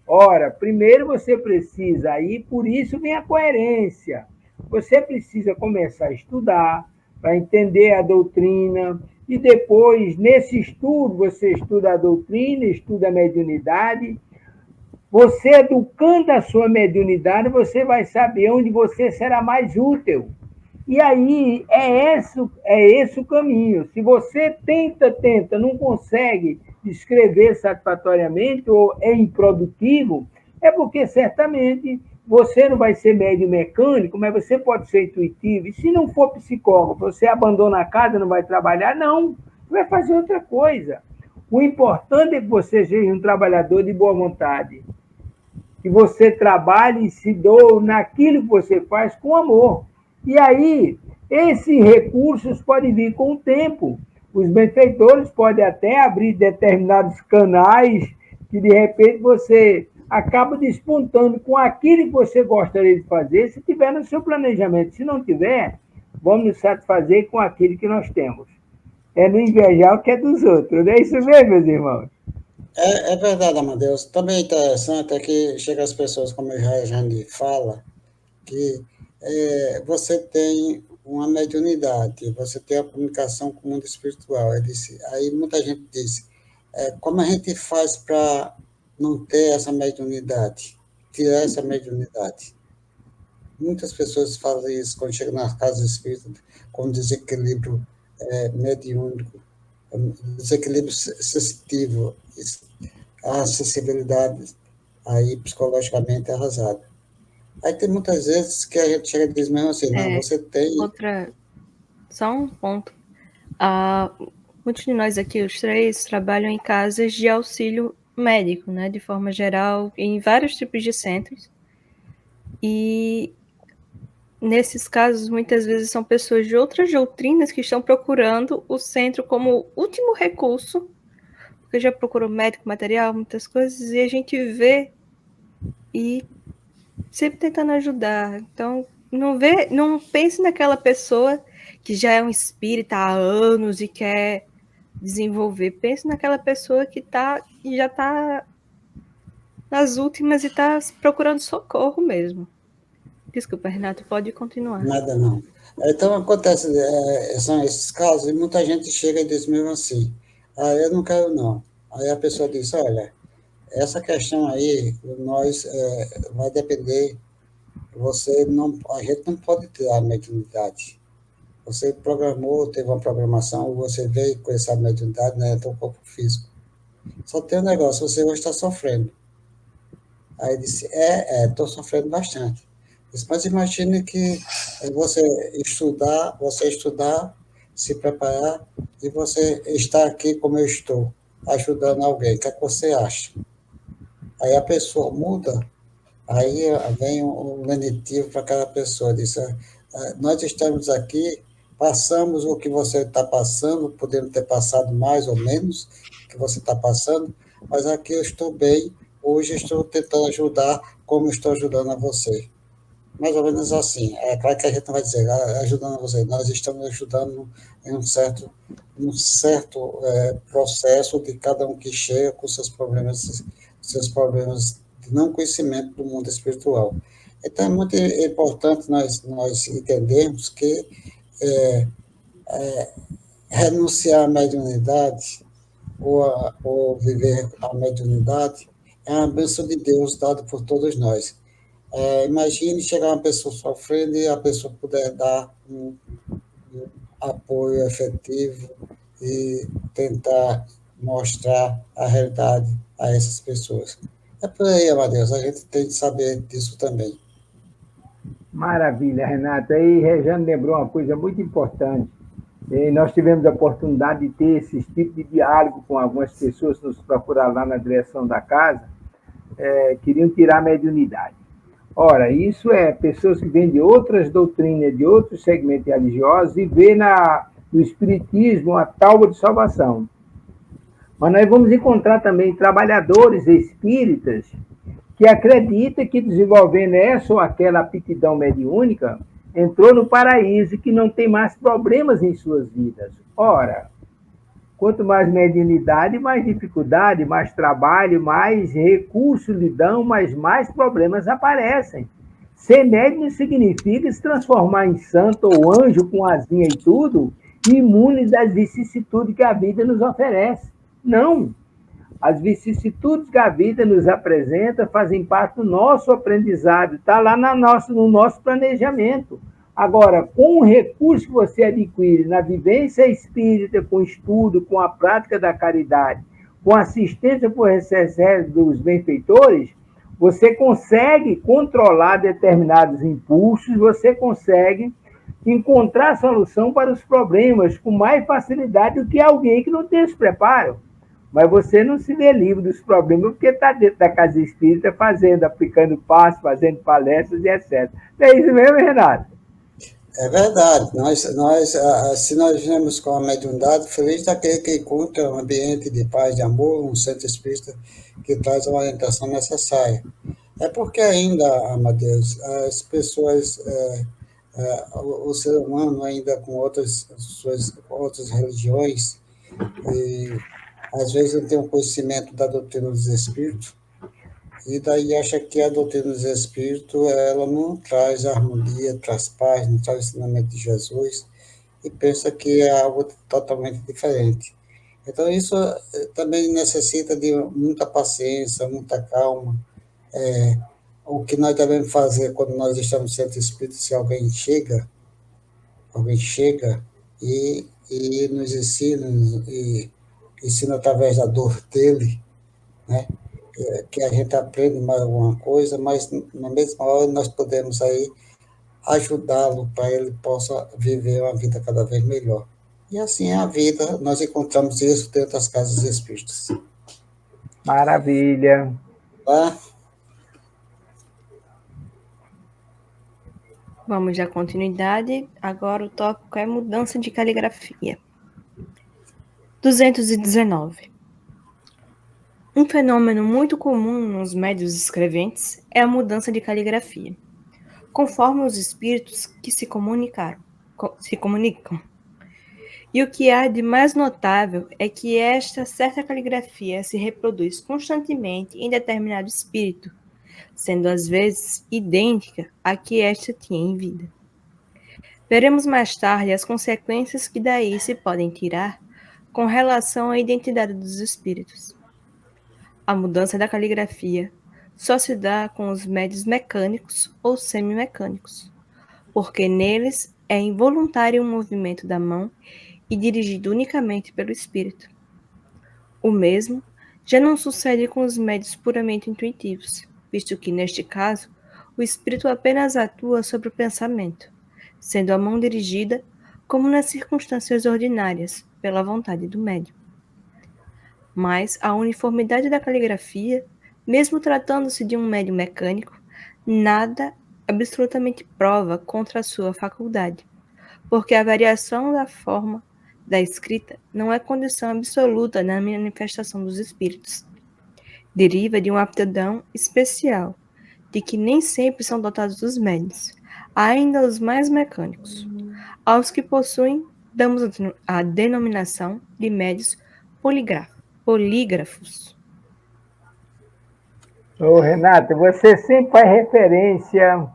Ora, primeiro você precisa, aí por isso vem a coerência. Você precisa começar a estudar, para entender a doutrina, e depois, nesse estudo, você estuda a doutrina, estuda a mediunidade. Você educando a sua mediunidade, você vai saber onde você será mais útil. E aí é esse o caminho. Se você tenta, não consegue descrever satisfatoriamente ou é improdutivo, é porque certamente você não vai ser médio mecânico, mas você pode ser intuitivo. E se não for psicólogo, você abandona a casa, não vai trabalhar? Não, vai fazer outra coisa. O importante é que você seja um trabalhador de boa vontade. Que você trabalhe e se doe naquilo que você faz com amor. E aí, esses recursos podem vir com o tempo. Os benfeitores podem até abrir determinados canais que, de repente, você acaba despontando com aquilo que você gostaria de fazer, se tiver no seu planejamento. Se não tiver, vamos nos satisfazer com aquilo que nós temos. É não invejar o que é dos outros. Não é isso mesmo, meus irmãos? É verdade, Amadeus. Também interessante é que chega as pessoas, como a Jane fala, que você tem uma mediunidade, você tem a comunicação com o mundo espiritual. Aí muita gente diz, como a gente faz para não ter essa mediunidade, tirar essa mediunidade? Muitas pessoas fazem isso quando chegam nas casas espíritas, com desequilíbrio mediúnico, desequilíbrio sensitivo, a acessibilidade aí psicologicamente arrasada. Aí tem muitas vezes que a gente chega e diz mesmo assim, não, você tem... Só um ponto. Muitos de nós aqui, os três, trabalham em casas de auxílio médico, né, de forma geral, em vários tipos de centros. E nesses casos, muitas vezes são pessoas de outras doutrinas que estão procurando o centro como último recurso, porque já procurou médico, material, muitas coisas, e a gente vê e sempre tentando ajudar. Então, não pense naquela pessoa que já é um espírita há anos e quer desenvolver. Pense naquela pessoa que já está nas últimas e está procurando socorro mesmo. Desculpa, Renato, pode continuar. Nada não. Então, acontece, são esses casos, e muita gente chega e diz mesmo assim, eu não quero não. Aí a pessoa diz, olha, essa questão aí, nós, vai depender, a gente não pode tirar a mediunidade. Você programou, teve uma programação, você veio com essa mediunidade, né, teu corpo físico. Só tem um negócio, você hoje está sofrendo. Aí disse, estou sofrendo bastante. Disse, mas imagine que você estudar, se preparar, e você estar aqui como eu estou, ajudando alguém. O que é que você acha? Aí a pessoa muda, aí vem um lenitivo para aquela pessoa, diz, nós estamos aqui, passamos o que você está passando, podemos ter passado mais ou menos o que você está passando, mas aqui eu estou bem, hoje estou tentando ajudar como estou ajudando a você. Mais ou menos assim. É claro que a gente não vai dizer, ajudando a você, nós estamos ajudando em um certo processo de cada um que chega com seus problemas de não conhecimento do mundo espiritual. Então, é muito importante nós entendermos que renunciar à mediunidade ou viver a mediunidade é uma bênção de Deus dada por todos nós. Imagine chegar uma pessoa sofrendo e a pessoa puder dar um apoio efetivo e tentar mostrar a realidade a essas pessoas. É por aí, Amadeus, a gente tem que saber disso também. Maravilha, Renato. Aí, Rejane lembrou uma coisa muito importante. Nós tivemos a oportunidade de ter esse tipo de diálogo com algumas pessoas que nos procuraram lá na direção da casa, queriam tirar a mediunidade. Ora, isso é pessoas que vêm de outras doutrinas, de outros segmentos religiosos e vê no Espiritismo uma tábua de salvação. Mas nós vamos encontrar também trabalhadores espíritas que acreditam que desenvolvendo essa ou aquela aptidão mediúnica, entrou no paraíso e que não tem mais problemas em suas vidas. Ora, quanto mais mediunidade, mais dificuldade, mais trabalho, mais recursos lhe dão, mas mais problemas aparecem. Ser médium significa se transformar em santo ou anjo com asinha e tudo, imune das vicissitudes que a vida nos oferece. Não. As vicissitudes que a vida nos apresenta fazem parte do nosso aprendizado, está lá no nosso planejamento. Agora, com o recurso que você adquire na vivência espírita, com estudo, com a prática da caridade, com assistência por recesso dos benfeitores, você consegue controlar determinados impulsos, você consegue encontrar solução para os problemas com mais facilidade do que alguém que não tem esse preparo. Mas você não se vê livre dos problemas porque está dentro da casa espírita aplicando passos, fazendo palestras e etc. Não é isso mesmo, Renato? É verdade. Se nós vemos com a mediunidade, feliz daquele que encontra um ambiente de paz, de amor, um centro espírita que traz a orientação necessária. É porque ainda, Amadeus, as pessoas, o ser humano ainda com outras religiões, e às vezes não tem um conhecimento da doutrina dos espíritos, e daí acha que a doutrina dos espíritos ela não traz harmonia, traz paz, não traz o ensinamento de Jesus, e pensa que é algo totalmente diferente. Então, isso também necessita de muita paciência, muita calma. O que nós devemos fazer quando nós estamos no centro espírita, se alguém chega e nos ensina, e ensina através da dor dele, né? Que a gente aprende mais alguma coisa, mas na mesma hora nós podemos aí ajudá-lo para ele possa viver uma vida cada vez melhor. E assim é a vida, nós encontramos isso dentro das casas espíritas. Maravilha. Tá? Vamos dar continuidade. Agora o tópico é mudança de caligrafia. 219. Um fenômeno muito comum nos médiuns escreventes é a mudança de caligrafia, conforme os espíritos que se comunicam. E o que há de mais notável é que esta certa caligrafia se reproduz constantemente em determinado espírito, sendo às vezes idêntica à que esta tinha em vida. Veremos mais tarde as consequências que daí se podem tirar com relação à identidade dos espíritos. A mudança da caligrafia só se dá com os médios mecânicos ou semimecânicos, porque neles é involuntário o movimento da mão e dirigido unicamente pelo espírito. O mesmo já não sucede com os médios puramente intuitivos, visto que, neste caso, o espírito apenas atua sobre o pensamento, sendo a mão dirigida, como nas circunstâncias ordinárias, pela vontade do médium. Mas a uniformidade da caligrafia, mesmo tratando-se de um médium mecânico, nada absolutamente prova contra a sua faculdade, porque a variação da forma da escrita não é condição absoluta na manifestação dos espíritos. Deriva de uma aptidão especial, de que nem sempre são dotados os médios, ainda os mais mecânicos. Aos que possuem, damos a denominação de médios polígrafos. Ô, Renato, você sempre faz referência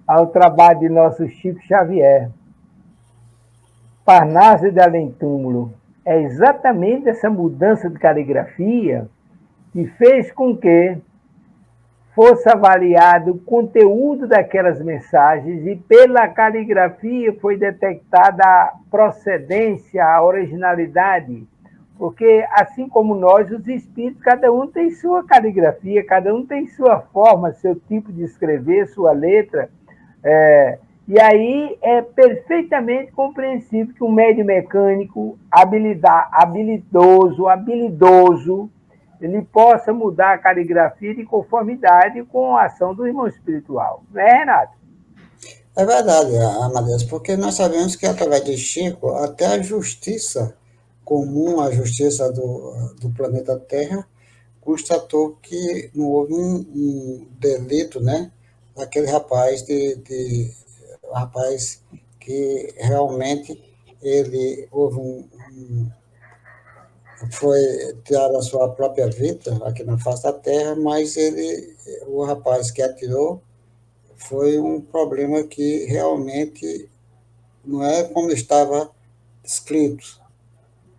ao trabalho de nosso Chico Xavier. Parnaso de Além Túmulo. É exatamente essa mudança de caligrafia que fez com que fosse avaliado o conteúdo daquelas mensagens e pela caligrafia foi detectada a procedência, a originalidade, porque assim como nós, os espíritos, cada um tem sua caligrafia, cada um tem sua forma, seu tipo de escrever, sua letra, e aí é perfeitamente compreensível que um médium mecânico habilidoso, ele possa mudar a caligrafia de conformidade com a ação do irmão espiritual. Não é, Renato? É verdade, Amadeus, porque nós sabemos que através de Chico, até a justiça comum, a justiça do planeta Terra, constatou que não houve um delito, né, daquele rapaz que realmente ele foi tirar a sua própria vida aqui na face da Terra, mas o rapaz que atirou foi um problema que realmente não é como estava escrito.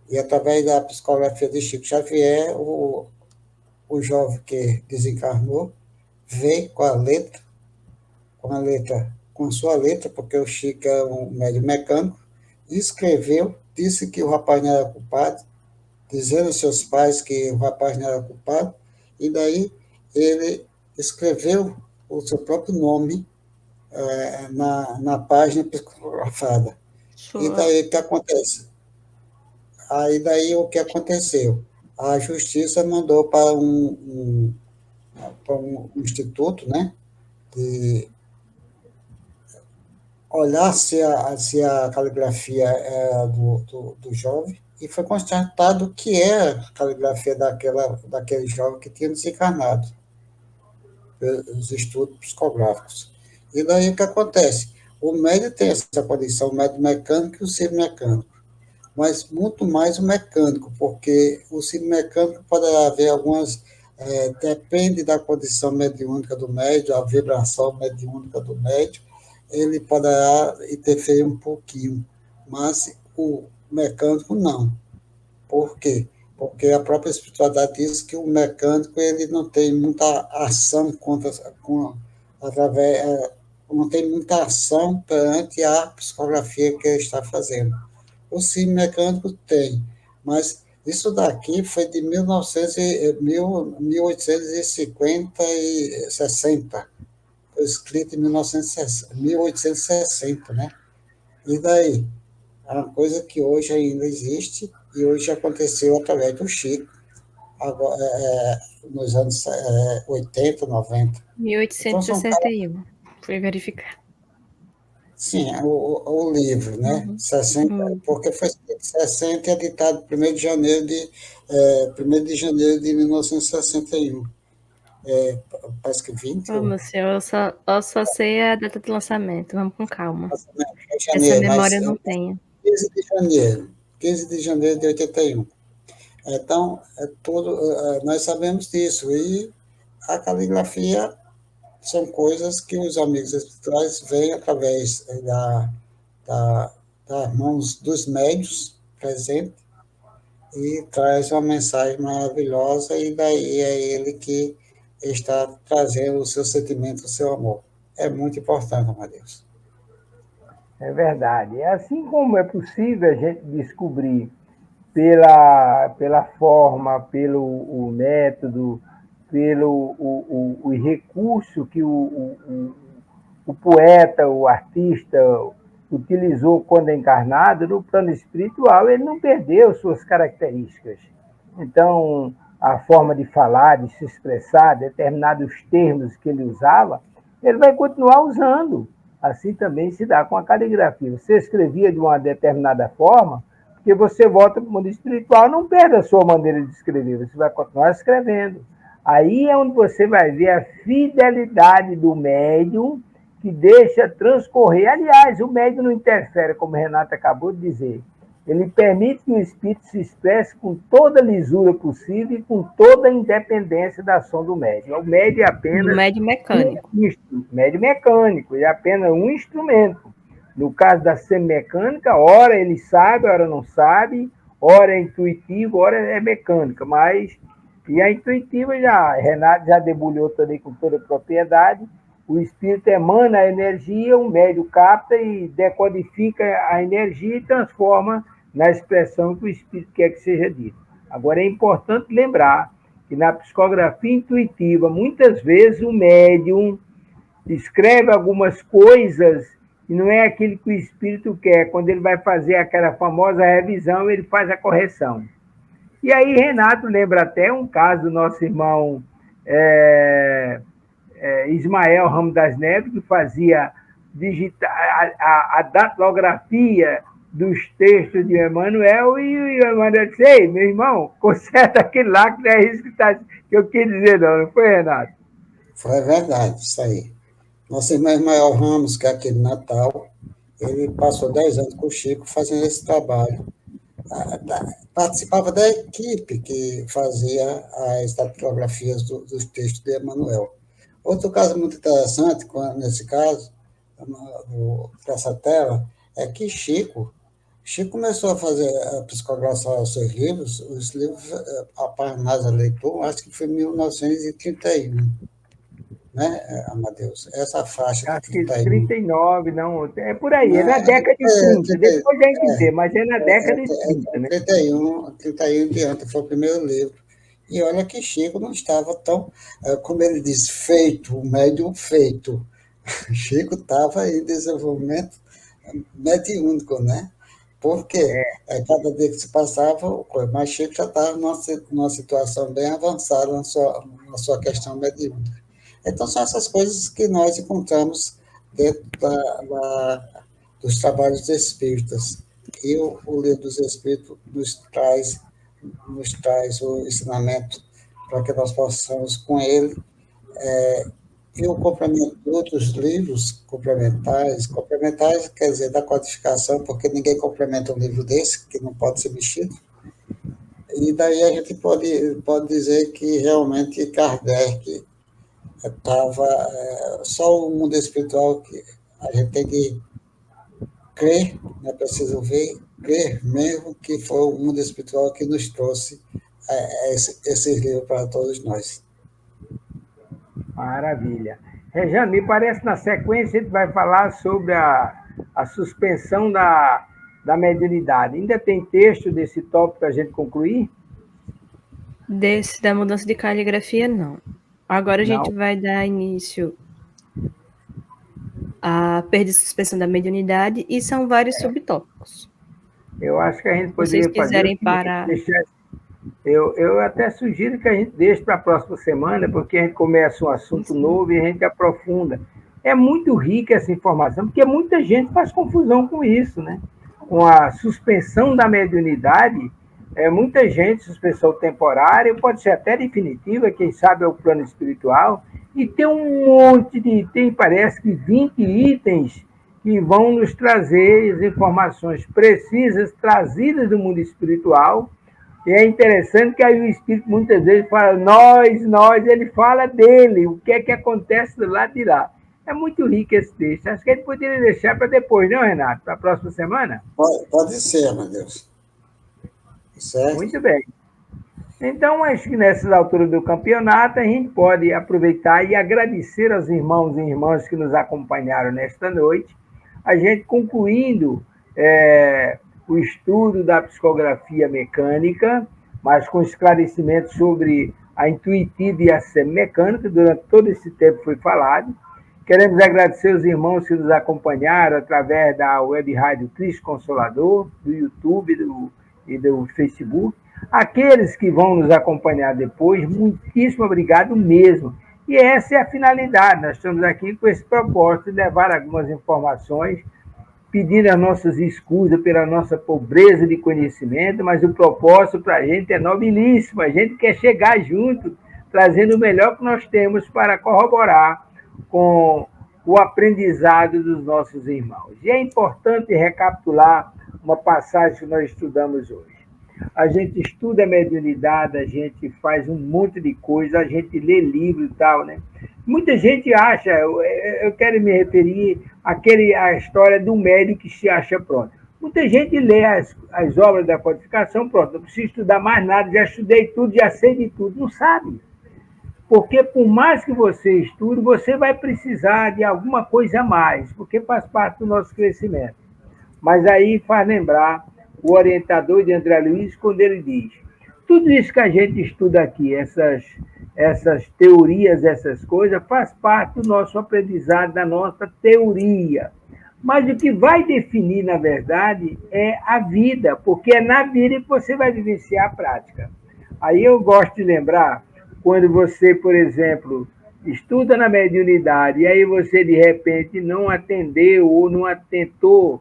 E através da psicografia de Chico Xavier, o jovem que desencarnou veio com sua letra, porque o Chico é um médium mecânico, e escreveu, disse que o rapaz não era culpado, dizendo aos seus pais que o rapaz não era culpado, e daí ele escreveu o seu próprio nome na página psicografada. E daí o que acontece? Aí daí o que aconteceu? A justiça mandou para um instituto, né, de olhar se a caligrafia é do jovem, e foi constatado que é a caligrafia daquele jovem que tinha desencarnado, pelos estudos psicográficos. E daí o que acontece? O médium tem essa condição, o médium mecânico e o semi-mecânico, mas muito mais o mecânico, porque o semi-mecânico pode haver algumas, depende da condição mediúnica do médium, a vibração mediúnica do médium, ele poderá interferir um pouquinho, mas o mecânico não. Por quê? Porque a própria espiritualidade diz que o mecânico ele não tem muita ação não tem muita ação perante a psicografia que ele está fazendo. O sim mecânico tem, mas isso daqui foi de 1850 e 60, foi escrito em 1860, né? E daí? É uma coisa que hoje ainda existe e hoje aconteceu através do Chico, agora, nos anos 80, 90. Então, são 1861. Fui verificar. sim, o livro, né? 60, porque foi escrito em 60 e editado 1º de janeiro de 1961. Parece que 20 Oh, meu senhor, eu só sei a data de lançamento. Vamos com calma. de Essa janeiro, memória mas eu não tenho. 15 de janeiro de 81. Então, nós sabemos disso. E a caligrafia são coisas que os amigos espirituais veem através da, das mãos dos médios presentes e traz uma mensagem maravilhosa, e daí é ele que está trazendo o seu sentimento, o seu amor. É muito importante, Amadeus. É verdade. É assim como é possível a gente descobrir pela forma, pelo o método, pelo o recurso que o poeta, o artista utilizou quando encarnado, no plano espiritual ele não perdeu suas características. Então, a forma de falar, de se expressar, determinados termos que ele usava, ele vai continuar usando. Assim também se dá com a caligrafia. Você escrevia de uma determinada forma, porque você volta para o mundo espiritual, não perde a sua maneira de escrever, você vai continuar escrevendo. Aí é onde você vai ver a fidelidade do médium, que deixa transcorrer. Aliás, o médium não interfere, como a Renata acabou de dizer. Ele permite que o espírito se expresse com toda a lisura possível e com toda a independência da ação do médium. O médium é apenas... Do médium mecânico. Médium mecânico, é apenas um instrumento. No caso da semimecânica, ora ele sabe, ora não sabe, ora é intuitivo, ora é mecânica, mas... E a intuitiva, Renato já debulhou também com toda a propriedade, o espírito emana a energia, o médium capta e decodifica a energia e transforma na expressão que o espírito quer que seja dito. Agora, é importante lembrar que na psicografia intuitiva, muitas vezes o médium escreve algumas coisas e não é aquilo que o espírito quer. Quando ele vai fazer aquela famosa revisão, ele faz a correção. E aí, Renato lembra até um caso do nosso irmão Ismael Ramos das Neves, que fazia a datilografia dos textos de Emmanuel, e o Emmanuel disse: ei, meu irmão, conserta aquele lá, que não é isso que eu quis dizer, não foi, Renato? Foi verdade, isso aí. Nosso irmão Ismael Ramos, que é aqui de Natal, ele passou 10 anos com o Chico fazendo esse trabalho. Participava da equipe que fazia as datilografias dos textos de Emmanuel. Outro caso muito interessante, nesse caso, dessa tela, é que Chico começou a fazer a psicografar os seus livros, os livros, a Parnaso Leitor, acho que foi em 1931, né, Amadeus? Essa faixa acho que 39, não, é por aí, é na década de 30, depois já entender, mas é na década de 30, né? 31 diante, foi o primeiro livro. E olha que Chico não estava tão, como ele diz, feito, o médium feito. Chico estava em desenvolvimento mediúnico, né? Porque cada dia que se passava, mas Chico já estava numa situação bem avançada na sua questão mediúnica. Então, são essas coisas que nós encontramos dentro dos trabalhos espíritas. E o livro dos Espíritos nos traz o ensinamento para que nós possamos, com ele, e o complemento de outros livros complementares quer dizer, da codificação, porque ninguém complementa um livro desse, que não pode ser mexido. E daí a gente pode dizer que realmente Kardec estava só o mundo espiritual que a gente tem que crer, não é preciso crer mesmo que foi o mundo espiritual que nos trouxe esse livro para todos nós. Maravilha. Rejane, me parece na sequência a gente vai falar sobre a suspensão da mediunidade. Ainda tem texto desse tópico para a gente concluir? Da mudança de caligrafia, não. Agora a gente vai dar início à perda e suspensão da mediunidade, e são vários subtópicos. Eu acho que a gente poderia quiserem parar... Eu até sugiro que a gente deixe para a próxima semana, porque a gente começa um assunto novo e a gente aprofunda. É muito rica essa informação, porque muita gente faz confusão com isso, né? Com a suspensão da mediunidade, muita gente, suspensão temporária, pode ser até definitiva, quem sabe é o plano espiritual, e tem um monte parece que 20 itens que vão nos trazer as informações precisas, trazidas do mundo espiritual, E é interessante que aí o Espírito muitas vezes fala nós, ele fala dele, o que é que acontece do lado de lá. É muito rico esse texto. Acho que ele poderia deixar para depois, não, Renato? Para a próxima semana? Pode ser, meu Deus. Certo? Muito bem. Então, acho que nessas alturas do campeonato, a gente pode aproveitar e agradecer aos irmãos e irmãs que nos acompanharam nesta noite, a gente concluindo o estudo da psicografia mecânica, mas com esclarecimentos sobre a intuitiva e a semimecânica, durante todo esse tempo foi falado. Queremos agradecer os irmãos que nos acompanharam através da web rádio Cristo Consolador, do YouTube e do Facebook. Aqueles que vão nos acompanhar depois, muitíssimo obrigado mesmo. E essa é a finalidade. Nós estamos aqui com esse propósito de levar algumas informações, pedindo as nossas escusas pela nossa pobreza de conhecimento, mas o propósito para a gente é nobilíssimo. A gente quer chegar junto, trazendo o melhor que nós temos para corroborar com o aprendizado dos nossos irmãos. E é importante recapitular uma passagem que nós estudamos hoje. A gente estuda a mediunidade, a gente faz um monte de coisa, a gente lê livro e tal, né? Muita gente acha, eu quero me referir à história do médico que se acha pronto. Muita gente lê as obras da codificação, pronto, não preciso estudar mais nada, já estudei tudo, já sei de tudo. Não sabe. Porque por mais que você estude, você vai precisar de alguma coisa a mais, porque faz parte do nosso crescimento. Mas aí faz lembrar o orientador de André Luiz, quando ele diz, tudo isso que a gente estuda aqui, essas teorias, essas coisas, faz parte do nosso aprendizado, da nossa teoria. Mas o que vai definir, na verdade, é a vida, porque é na vida que você vai vivenciar a prática. Aí eu gosto de lembrar, quando você, por exemplo, estuda na mediunidade, e aí você, de repente, não atendeu ou não atentou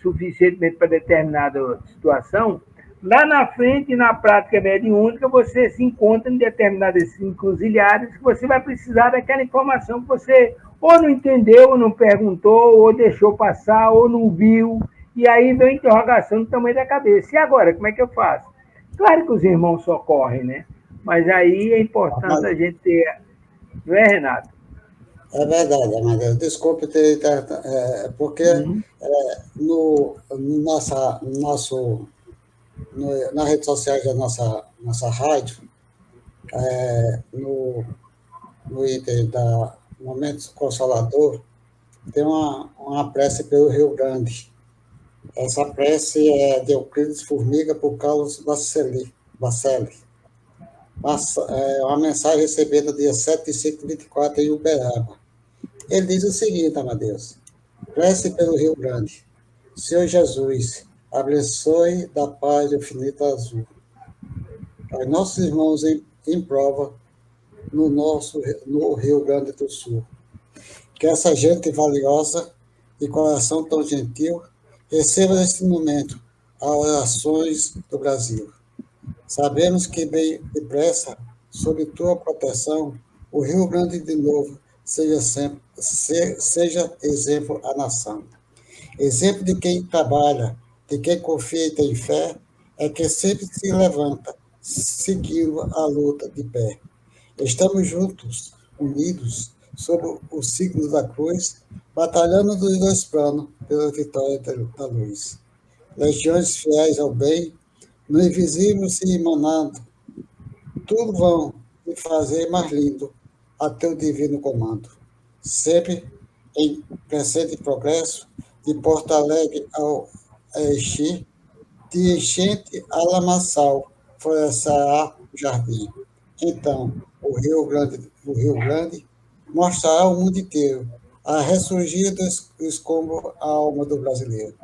suficientemente para determinada situação, lá na frente, na prática mediúnica, você se encontra em determinadas encruzilhadas que você vai precisar daquela informação que você ou não entendeu, ou não perguntou, ou deixou passar, ou não viu, e aí vem a interrogação do tamanho da cabeça. E agora, como é que eu faço? Claro que os irmãos socorrem, né? Mas aí é importante a gente ter... Não é, Renato? É verdade, Amadeu. Desculpe ter... porque nas redes sociais da nossa rádio, no item da Momento Consolador, tem uma prece pelo Rio Grande. Essa prece é de Euclides Formiga por Carlos Bacelli. É uma mensagem recebida dia 7/5/24 em Uberaba. Ele diz o seguinte, Amadeus: prece pelo Rio Grande. Senhor Jesus, abençoe da paz do infinito azul aos nossos irmãos em prova no Rio Grande do Sul. Que essa gente valiosa e coração tão gentil receba neste momento as orações do Brasil. Sabemos que bem depressa, sob tua proteção, o Rio Grande de novo seja exemplo à nação. Exemplo de quem trabalha, de quem confia e tem fé, é que sempre se levanta, seguindo a luta de pé. Estamos juntos, unidos, sob o signo da cruz, batalhando dos dois planos pela vitória da luz. Legiões fiéis ao bem, no invisível se emanando, tudo vão te fazer mais lindo a teu divino comando. Sempre em crescente progresso, de Porto Alegre ao Erechim, de enchente a lamaçal, florescerá o jardim. Então, o Rio Grande mostrará ao mundo inteiro a ressurgir do escombro a alma do brasileiro.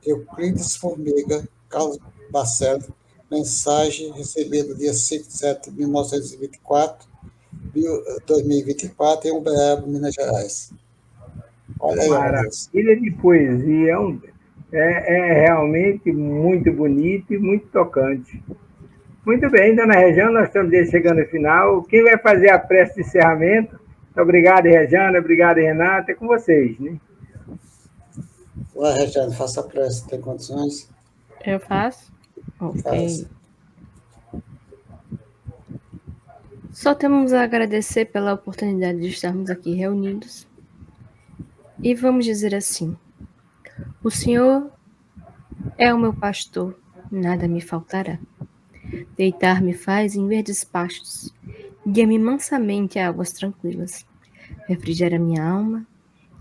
Euclides Formiga, Carlos Bacelli, mensagem recebida dia 5/7/1924, 2024, em Uberaba, Minas Gerais. Olha aí, maravilha de poesia, é realmente muito bonito e muito tocante. Muito bem, dona Rejane, nós estamos chegando ao final. Quem vai fazer a prece de encerramento? Muito obrigado, Rejane, obrigado, Renata, é com vocês, né? Vai, Rejane, faça a prece, tem condições? Eu faço? Ok. Faça. Só temos a agradecer pela oportunidade de estarmos aqui reunidos. E vamos dizer assim: o Senhor é o meu pastor, nada me faltará. Deitar-me faz em verdes pastos, guia-me mansamente a águas tranquilas. Refrigera minha alma,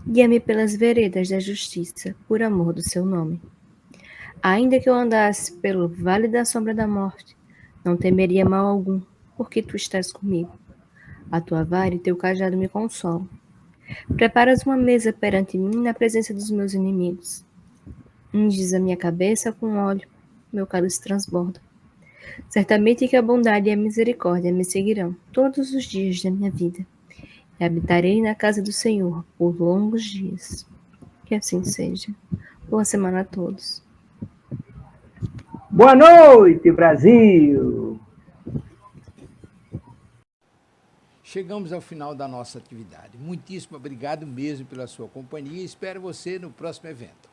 guia-me pelas veredas da justiça, por amor do seu nome. Ainda que eu andasse pelo vale da sombra da morte, não temeria mal algum, porque tu estás comigo. A tua vara e teu cajado me consolam. Preparas uma mesa perante mim na presença dos meus inimigos. Unges a minha cabeça com óleo, meu cálice transborda. Certamente que a bondade e a misericórdia me seguirão todos os dias da minha vida, e habitarei na casa do Senhor por longos dias. Que assim seja. Boa semana a todos. Boa noite, Brasil! Chegamos ao final da nossa atividade. Muitíssimo obrigado mesmo pela sua companhia e espero você no próximo evento.